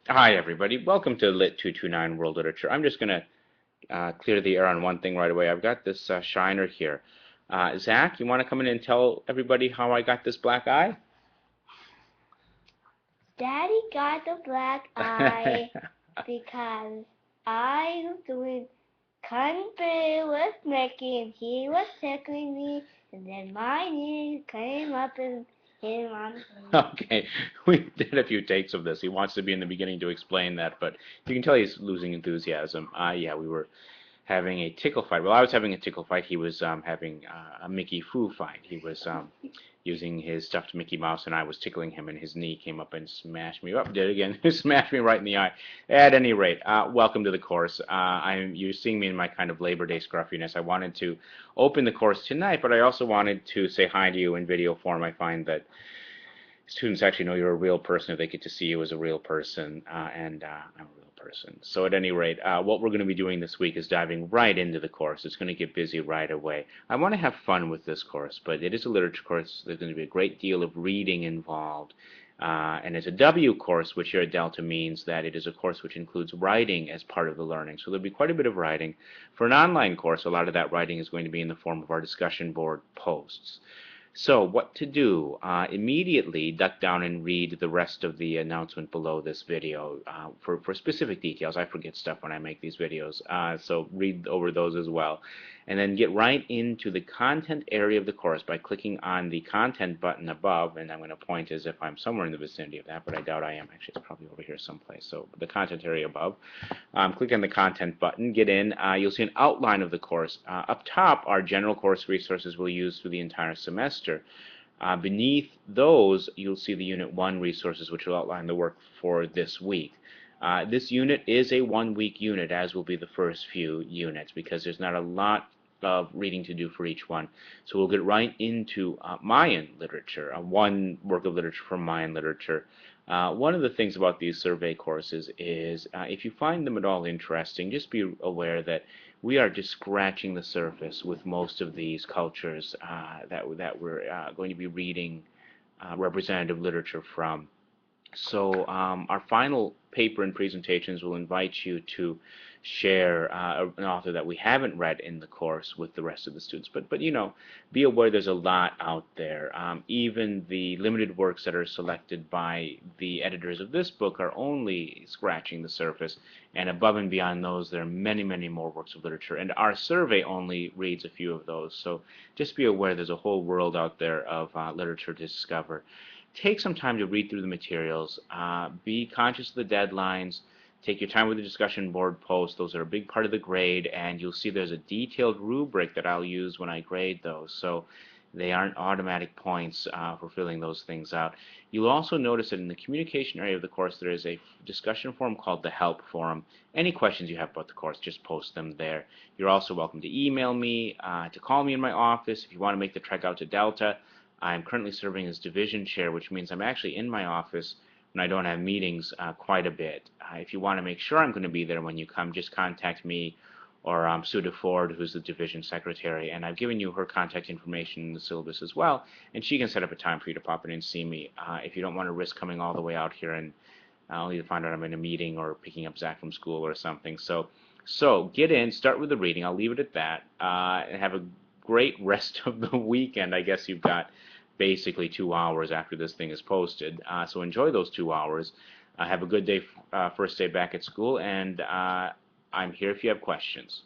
Hi, everybody. Welcome to Lit 229 World Literature. I'm just going to clear the air on one thing right away. I've got this shiner here. Zach, you want to come in and tell everybody how I got this black eye? Daddy got the black eye because I was doing Kung Fu with Mickey and he was tickling me and then my knee came up and hit him on the face. Okay, we did a few takes of this. He wants to be in the beginning to explain that, but you can tell he's losing enthusiasm. Yeah, we were having a tickle fight. Well, I was having a tickle fight. He was having a Mickey Foo fight. He was using his stuffed Mickey Mouse, and I was tickling him, and his knee came up and smashed me up. Did it again. Smashed me right in the eye. At any rate, welcome to the course. You're seeing me in my kind of Labor Day scruffiness. I wanted to open the course tonight, but I also wanted to say hi to you in video form. I find that students actually know you're a real person if they get to see you as a real person, and I'm a real person. So at any rate, what we're going to be doing this week is diving right into the course. It's going to get busy right away. I want to have fun with this course, but it is a literature course. There's going to be a great deal of reading involved. And it's a W course, which here at Delta means that it is a course which includes writing as part of the learning. So there'll be quite a bit of writing. For an online course, a lot of that writing is going to be in the form of our discussion board posts. So what to do? Immediately duck down and read the rest of the announcement below this video for specific details. I forget stuff when I make these videos, so read over those as well. And then get right into the content area of the course by clicking on the content button above, and I'm going to point as if I'm somewhere in the vicinity of that, but I doubt I am. Actually, it's probably over here someplace. So the content area above. Click on the content button, get in. You'll see an outline of the course. Up top are general course resources we'll use through the entire semester. Beneath those, you'll see the Unit 1 resources, which will outline the work for this week. This unit is a one-week unit, as will be the first few units, because there's not a lot of reading to do for each one. So we'll get right into Mayan literature, one work of literature from Mayan literature. One of the things about these survey courses is if you find them at all interesting, just be aware that we are just scratching the surface with most of these cultures that we're going to be reading representative literature from. So our final paper and presentations will invite you to share an author that we haven't read in the course with the rest of the students. But you know, be aware there's a lot out there. Even the limited works that are selected by the editors of this book are only scratching the surface. And above and beyond those, there are many, many more works of literature. And our survey only reads a few of those. So just be aware there's a whole world out there of literature to discover. Take some time to read through the materials. Be conscious of the deadlines. Take your time with the discussion board posts. Those are a big part of the grade, and you'll see there's a detailed rubric that I'll use when I grade those. So they aren't automatic points for filling those things out. You'll also notice that in the communication area of the course, there is a discussion forum called the Help Forum. Any questions you have about the course, just post them there. You're also welcome to email me, to call me in my office if you want to make the trek out to Delta. I'm currently serving as division chair, which means I'm actually in my office when I don't have meetings quite a bit. If you want to make sure I'm going to be there when you come, just contact me or Sue DeFord, who's the division secretary, and I've given you her contact information in the syllabus as well, and she can set up a time for you to pop in and see me if you don't want to risk coming all the way out here and only to find out I'm in a meeting or picking up Zach from school or something. So get in, start with the reading. I'll leave it at that, and have a great rest of the weekend. I guess you've got basically 2 hours after this thing is posted. So enjoy those 2 hours. Have a good day, first day back at school, and I'm here if you have questions.